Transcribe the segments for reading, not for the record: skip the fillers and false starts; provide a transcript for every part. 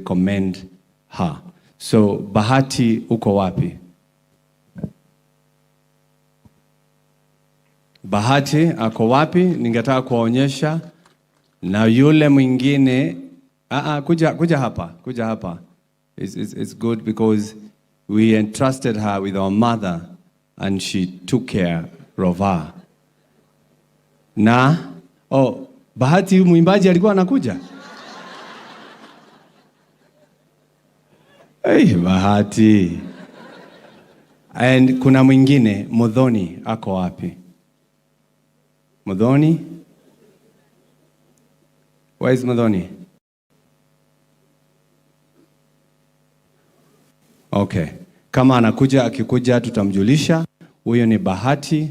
recommend her. So Bahati, uko wapi? Bahati ako wapi? Ningetaka kuwaonyesha. Na yule mwingine kuja hapa. It's good because we entrusted her with our mother and she took care of her. Na Bahati mwimbaji alikuwa anakuja? Bahati. And kuna mwingine, Modhoni, ako wapi? Modhoni? Where is Modhoni? Okay. Kama anakuja, akikuja tutamjulisha. Huyo ni Bahati,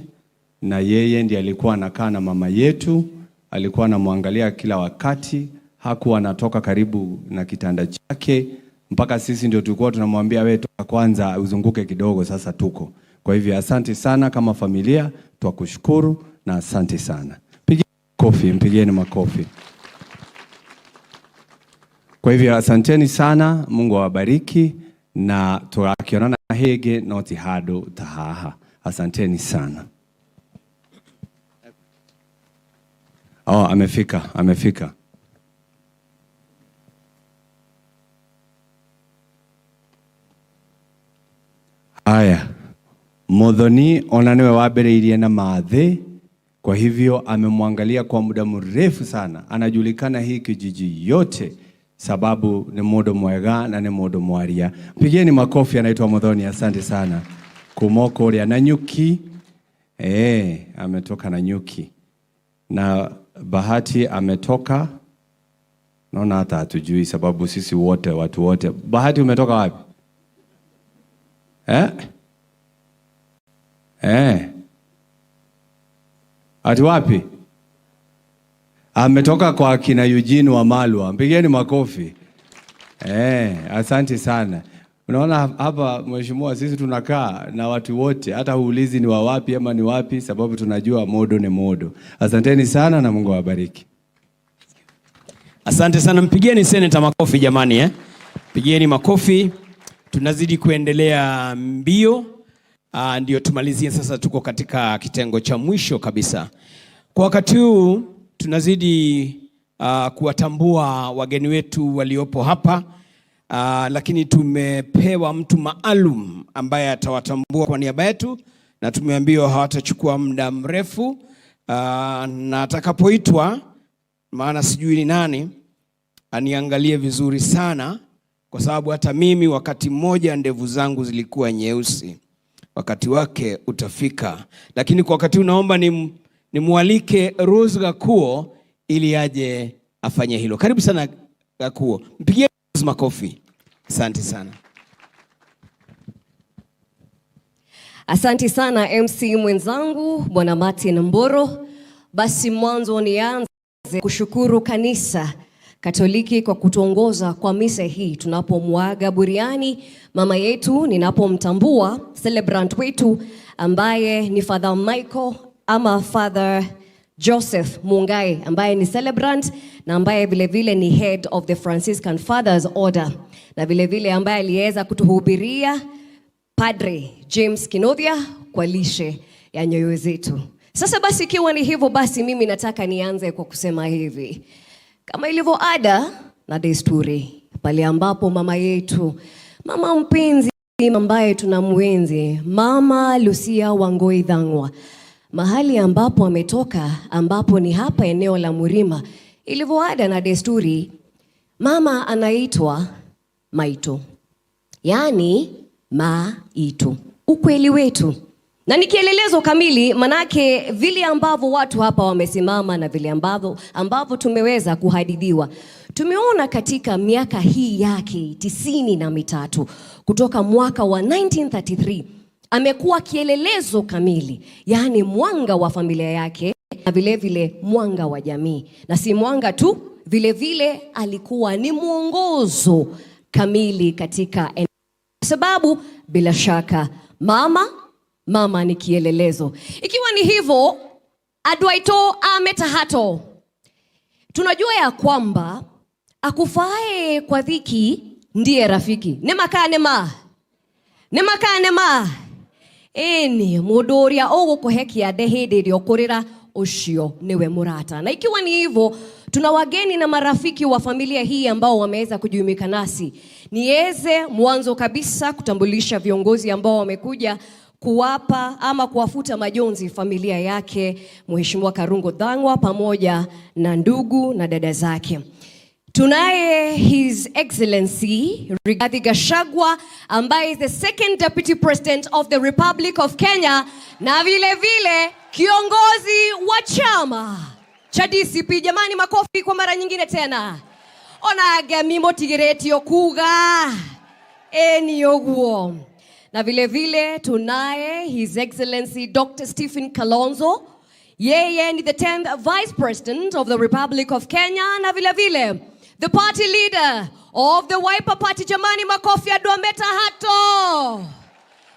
na yeye ndiye alikuwa anakaa na mama yetu, alikuwa anamwangalia kila wakati, hakuwa anatoka karibu na kitanda chake, mpaka sisi ndio tulikuwa tunamwambia wewe toka kwanza uzunguke kidogo, sasa tuko. Kwa hivyo asante sana kama familia, twakushukuru na asante sana. Mpigieni makofi. Kwa hivyo asanteni sana, Mungu awabariki, na turakionana hege noti hado tahaha. Asanteni sana. Amefika. Haya. Modhoni onaniwe wabereirie na mathe. Kwa hivyo amemwangalia kwa muda mrefu sana. Anajulikana hii kijiji yote sababu ni modo mwega na ni modo mwaria. Mpigieni makofi, anaitwa Modhoni. Asante sana. Kumoko ria na nyuki. Ametoka na nyuki. Na Bahati ametoka, naona hata hatujui sababu sisi wote, watu wote. Bahati umetoka wapi? Ati wapi? Ametoka kwa kina Eugene wa Malwa. Mpigeni makofi. Asante sana. Unaona hapa mheshimiwa, sisi tunakaa na watu wote, hata huulizi ni wa wapi ama ni wapi, sababu tunajua modo ni modo. Asanteni sana na Mungu awabariki. Asante sana, mpigieni seneta makofi jamani. Pigieni makofi. Tunazidi kuendelea mbio. Ndio tumalizie sasa, tuko katika kitengo cha mwisho kabisa. Kwa wakati huu tunazidi kuwatambua wageni wetu waliopo hapa. Lakini tumepewa mtu maalum ambaye atawatambua kwa niaba yetu, na tumeambiwa hawatachukua muda mrefu. Na atakapoitwa, maana sijui ni nani, aniangalie vizuri sana, kwa sababu hata mimi wakati mmoja ndevu zangu zilikuwa nyeusi. Wakati wake utafika. Lakini kwa wakati unaomba nimwalike Rose Gakuo ili aje afanye hilo. Karibu sana Gakuo. Mpigie makofi. Asante sana. Asante sana MC mwenzangu Bwana Martin Mboro. Basi mwanzo nianze kushukuru kanisa Katoliki kwa kutuongoza kwa misa hii tunapomwaga buriani mama yetu, ninapomtambua celebrant wetu ambaye ni Father Michael ama Father Joseph Mungai, ambaye ni celebrant na ambaye vile vile ni head of the Franciscan Fathers Order, na vile vile ambaye aliweza kutuhubiria Padre James Kinothia kwa lishe ya nyoyo zetu. Sasa basi, ikiwa ni hivyo basi, mimi nataka nianze kwa kusema hivi. Kama ilivyo ada na desturi, pale ambapo mama yetu, mama mpenzi ambaye tunamwenzi, Mama Lucia Wangoi Thang'wa, mahali ambapo ametoka, ambapo ni hapa eneo la Murima, ilivyo ada na desturi, mama anaitwa Maito. Yaani Maito, ukweli wetu. Na ni kielelezo kamili, manake vile ambavyo watu hapa wamesimama na vile ambavyo tumeweza kuhadithiwa. Tumeona katika miaka hii yake 93 kutoka mwaka wa 1933 amekuwa kielelezo kamili, yani mwanga wa familia yake na vile vile mwanga wa jamii. Na si mwanga tu, vile vile alikuwa ni mwongozo kamili katika sababu bila shaka mama ni kielelezo. Ikiwa ni hivyo, adwaito ametahato. Tunajua ya kwamba Akufae kwa dhiki ndiye rafiki. Nima. Eni mudoria ugukuhe kiande hindi ria ukurira ucio niwe murata. Na ikiwa ni hivyo, tuna wageni na marafiki wa familia hii ambao wameweza kujumuika nasi. Niweze mwanzo kabisa kutambulisha viongozi ambao wamekuja kuwapa ama kuwafuta majonzi familia yake Mheshimiwa Karungo Thang'wa pamoja na ndugu na dada zake. Tunaye His Excellency Rigathi Gachagua ambaye is the second Deputy President of the Republic of Kenya na vile vile kiongozi wa chama cha DCP. Jamani, makofi kwa mara nyingine tena. Ona mimo tigiretio kuga eni oguo. Na vile vile tunaye His Excellency Dr. Stephen Kalonzo. Yeye ni the 10th Vice President of the Republic of Kenya na vile vile the party leader of the Wiper Party. Jamani, makofi aduameta hato.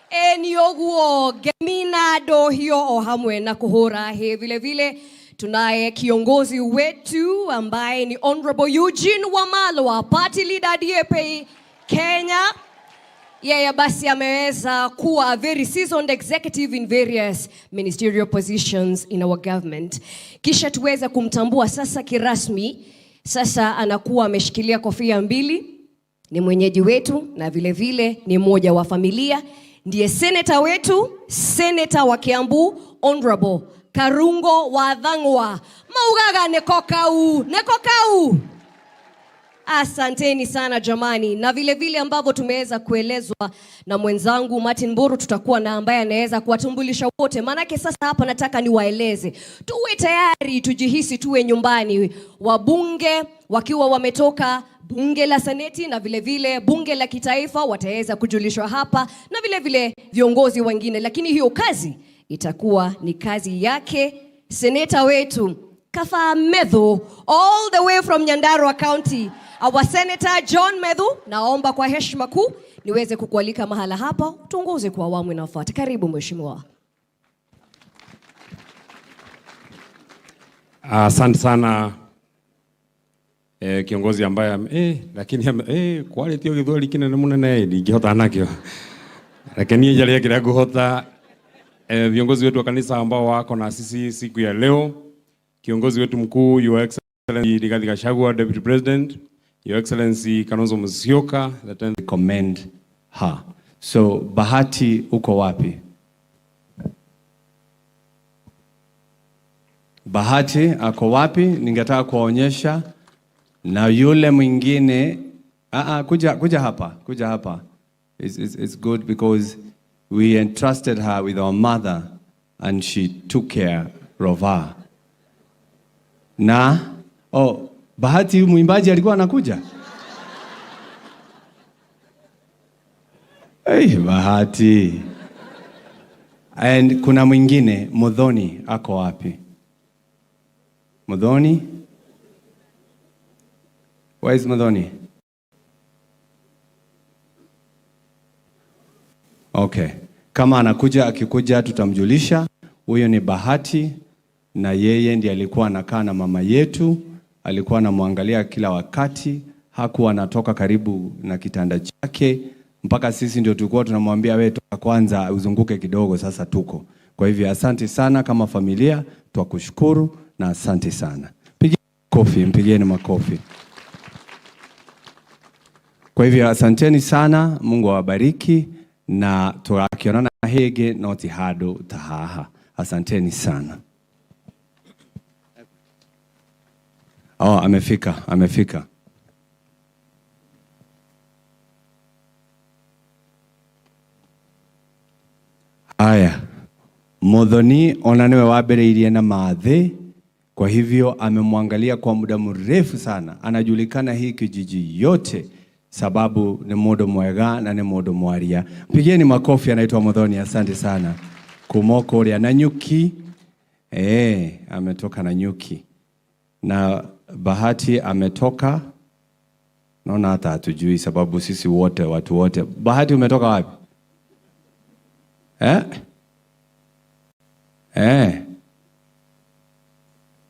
Eni oguo gemina do hiyo ohamwe na kuhora he. Vile vile tunaye kiongozi wetu ambaye ni Honorable Eugene Wamalwa, party leader DAP Kenya. Yeye basi ameweza kuwa a very seasoned executive in various ministerial positions in our government. Kisha tuweza kumtambua sasa kirasmi. Sasa anakuwa ameshikilia kofia mbili. Ni mwenyeji wetu na vile vile ni mmoja wa familia. Ndiye senator wetu, senator wa Kiambu, Honorable Karungo wa Thang'wa. Maugaga nekokau. Asanteni sana jamani. Na vile vile ambavyo tumeweza kuelezwa na mwenzangu Martin Mburu, tutakuwa na ambaye anaweza kuwatambulisha wote. Manake sasa hapa nataka niwaeleze. Tuwe tayari, tujihisi tuwe nyumbani. Wabunge wakiwa wametoka bunge la seneti na vile vile bunge la kitaifa wataweza kujulishwa hapa na vile vile viongozi wengine. Lakini hiyo kazi itakuwa ni kazi yake seneta wetu Kafa Medhu, all the way from Nyandarua County. Our Senator John Medhu, naomba kwa heshima kuu niweze kukualika mahala hapa tuongoze kwa awamu inayofuata. Karibu mheshimiwa. Asante sana kiongozi ambaye lakini quality ogithori kinene munene ndingihota nakio. Lakini jalia kile kuhota viongozi wetu wa kanisa ambao wako na sisi siku ya leo. Kiongozi wetu mkuu Your Excellency Rigathi Gachagua, Deputy President, Your Excellency Kalonzo Musyoka, that I commend her. So Bahati uko wapi? Bahati ako wapi? Ningetaka kuwaonyesha. Na yule mwingine kuja hapa. It's good because we entrusted her with our mother and she took care of her. Na Bahati mwimbaji alikuwa anakuja? Bahati. And kuna mwingine Muthoni ako wapi? Muthoni? Where is Muthoni? Okay. Kama akikuja tutamjulisha. Huyo ni Bahati na yeye ndiye alikuwa anakaa na mama yetu, alikuwa anamwangalia kila wakati, hakuwa anatoka karibu na kitanda chake mpaka sisi ndio tulikuwa tunamwambia wewe toka kwanza uzunguke kidogo, sasa tuko. Kwa hivyo asante sana kama familia, twakushukuru na asante sana. Mpigieni makofi. Kwa hivyo asanteni sana, Mungu awabariki na tuakionana hege noti hado tahaha. Asanteni sana. Amefika. Haya. Muthoni onaniwe wabereirie na mathe. Kwa hivyo amemwangalia kwa muda mrefu sana. Anajulikana hii kijiji yote sababu ni mundu mwega na ni mundu mwaria. Pigeni makofi, anaitwa Muthoni. Asante sana. Kumoko ria na nyuki. Ametoka na nyuki. Na Bahati ametoka, naona hata hatujui sababu sisi wote, watu wote. Bahati umetoka wapi?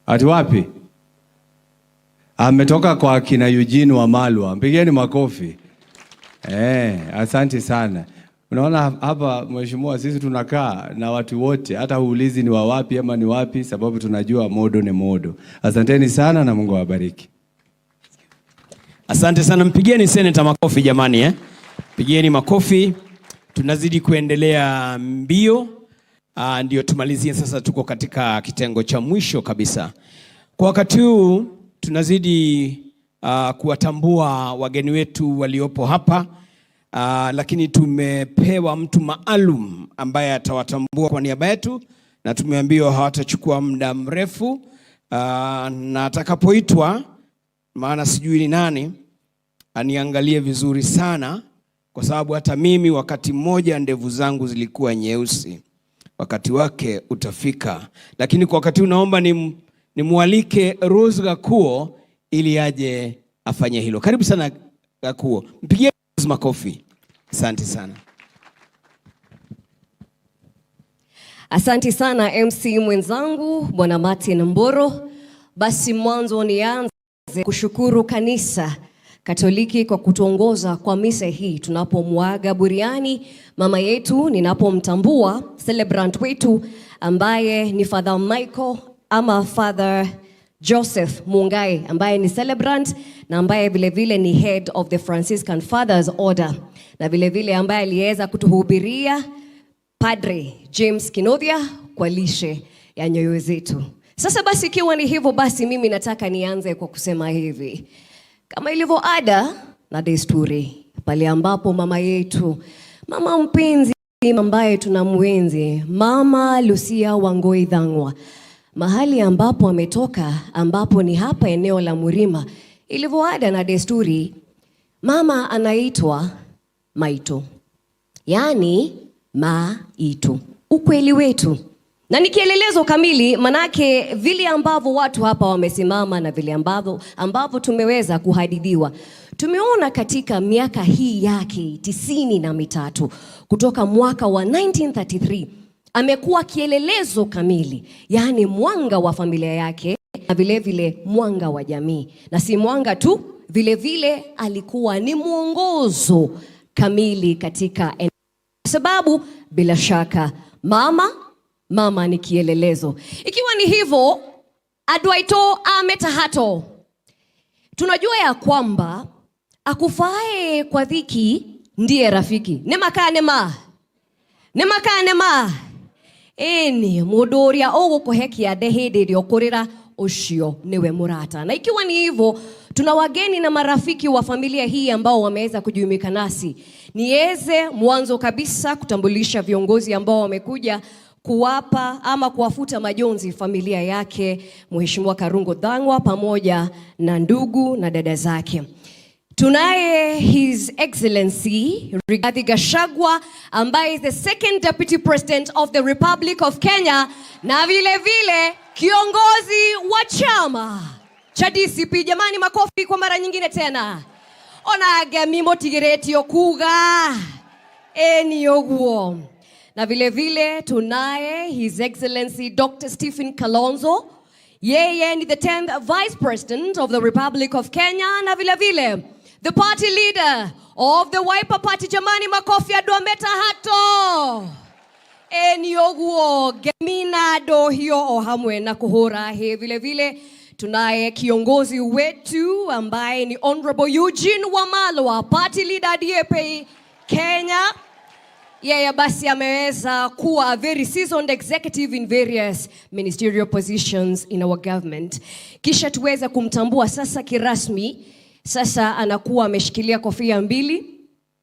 Ati wapi? Ametoka kwa kina Eugene Wamalwa. Mpigeni makofi. Asante sana. Unaona hapa mheshimiwa, sisi tunakaa na watu wote, hata huulizi ni wa wapi ama ni wapi, sababu tunajua modo ni modo. Asanteni sana na Mungu awabariki. Asante sana, mpigieni seneta makofi jamani Pigieni makofi. Tunazidi kuendelea mbio. Ndio tumalizie sasa, tuko katika kitengo cha mwisho kabisa. Kwa wakati huu tunazidi kuwatambua wageni wetu waliopo hapa. Lakini tumepewa mtu maalum ambaye atawatambua kwa niaba yetu, na tumeambiwa hawatachukua muda mrefu. Na atakapoitwa, maana sijui ni nani, aniangalie vizuri sana, kwa sababu hata mimi wakati mmoja ndevu zangu zilikuwa nyeusi. Wakati wake utafika. Lakini kwa wakati huu naomba nimwalike Rose Gakuo ili aje afanye hilo. Karibu sana Gakuo. Mpigie makofi. Asante sana. Asante sana MC mwenzangu Bwana Martin Mboro. Basi mwanzo nianze kushukuru kanisa Katoliki kwa kutuongoza kwa misa hii tunapomwaga buriani mama yetu, ninapomtambua celebrant wetu ambaye ni Father Michael ama Father Joseph Mungai, ambaye ni celebrant na ambaye vile vile ni head of the Franciscan Fathers Order, na vile vile ambaye aliweza kutuhubiria Padre James Kinothia kwa lishe ya nyoyo zetu. Sasa basi, ikiwa ni hivyo basi, mimi nataka nianze kwa kusema hivi. Kama ilivyo ada na desturi, pale ambapo mama yetu, mama mpenzi ambaye tunamwenzi, Mama Lucia Wangui Thang'wa, mahali ambapo ametoka, ambapo ni hapa eneo la Murima, ilivyo ada na desturi, mama anaitwa Maito. Yaani Maito, ukweli wetu. Na ni kielelezo kamili, manake vile ambavyo watu hapa wamesimama na vile ambavyo tumeweza kuhadithiwa. Tumeona katika miaka hii yake 93 kutoka mwaka wa 1933 amekuwa kielelezo kamili, yani mwanga wa familia yake na vile vile mwanga wa jamii. Na si mwanga tu, vile vile alikuwa ni mwongozo kamili katika sababu bila shaka mama ni kielelezo. Ikiwa ni hivyo, adwaito ametahato. Tunajua ya kwamba akufae kwa dhiki ndiye rafiki. Nemakanema. Eni mudoria ogukuhekia dehede riokurira ucio niwe murata. Na ikiwa ni hivyo, tuna wageni na marafiki wa familia hii ambao wameweza kujumuika nasi. Niweze mwanzo kabisa kutambulisha viongozi ambao wamekuja kuwapa ama kuwafuta majonzi familia yake Mheshimiwa Karungo Thang'wa pamoja na ndugu na dada zake. Tunaye His Excellency Rigathi Gachagua ambaye is the second Deputy President of the Republic of Kenya, na vile vile kiongozi wa chama cha DCP. Jamani, makofi kwa mara nyingine tena. Ona mimo tigiretio kuga eni oguo. Na vile vile tunaye His Excellency Dr. Stephen Kalonzo. Yeye ni the 10th Vice President of the Republic of Kenya, na vile vile the party leader of the Wiper Party. Jamani, makofi adwameta hato. Enioguo gemina do hiyo ohamwe na kuhora he. Vile vile tunaye kiongozi wetu ambaye ni Honorable Eugene Wamalwa, party leader DAP Kenya. Yeye basi ameweza kuwa a very seasoned executive in various ministerial positions in our government. Kisha tuweza kumtambua sasa kirasmi. Sasa anakuwa ameshikilia kofia mbili.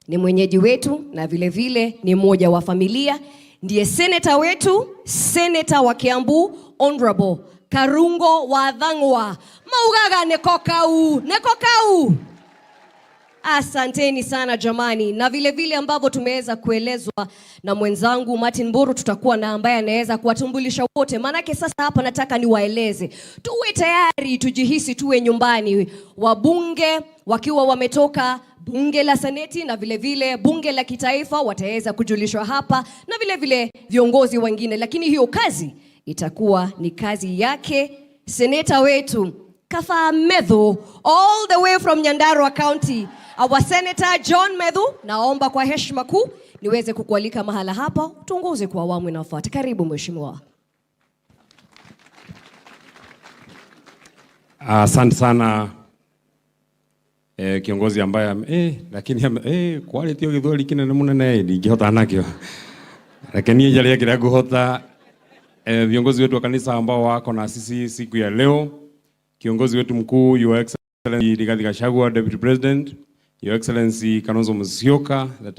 Ni mwenyeji wetu na vile vile ni mmoja wa familia. Ndiye senator wetu, senator wa Kiambu, Honorable Karungo wa Thang'wa. Maugaga nekokau. Asanteni sana jamani. Na vile vile ambavyo tumeweza kuelezwa na mwenzangu Martin Mboro, tutakuwa na ambaye anaweza kuwatambulisha wote. Manake sasa hapa nataka niwaeleze. Tuwe tayari, tujihisi tuwe nyumbani. Wabunge wakiwa wametoka bunge la seneti na vile vile bunge la kitaifa wataweza kujulishwa hapa, na vile vile viongozi wengine. Lakini hiyo kazi itakuwa ni kazi yake seneta wetu Kafa Medhu, all the way from Nyandarua County. Our Senator John Medhu, naomba kwa heshima kuu niweze kukualika mahala hapa tuongoze kwa awamu inayofuata. Karibu mheshimiwa. Asante sana kiongozi ambaye lakini quality ogithwali kinene munene ndingihota nakio. Lakini jalia kile kuhota viongozi wetu wa kanisa ambao wako na sisi siku ya leo. Kiongozi wetu mkuu Your Excellency Rigathi Gachagua, Deputy President, Your Excellency Kalonzo Musyoka, the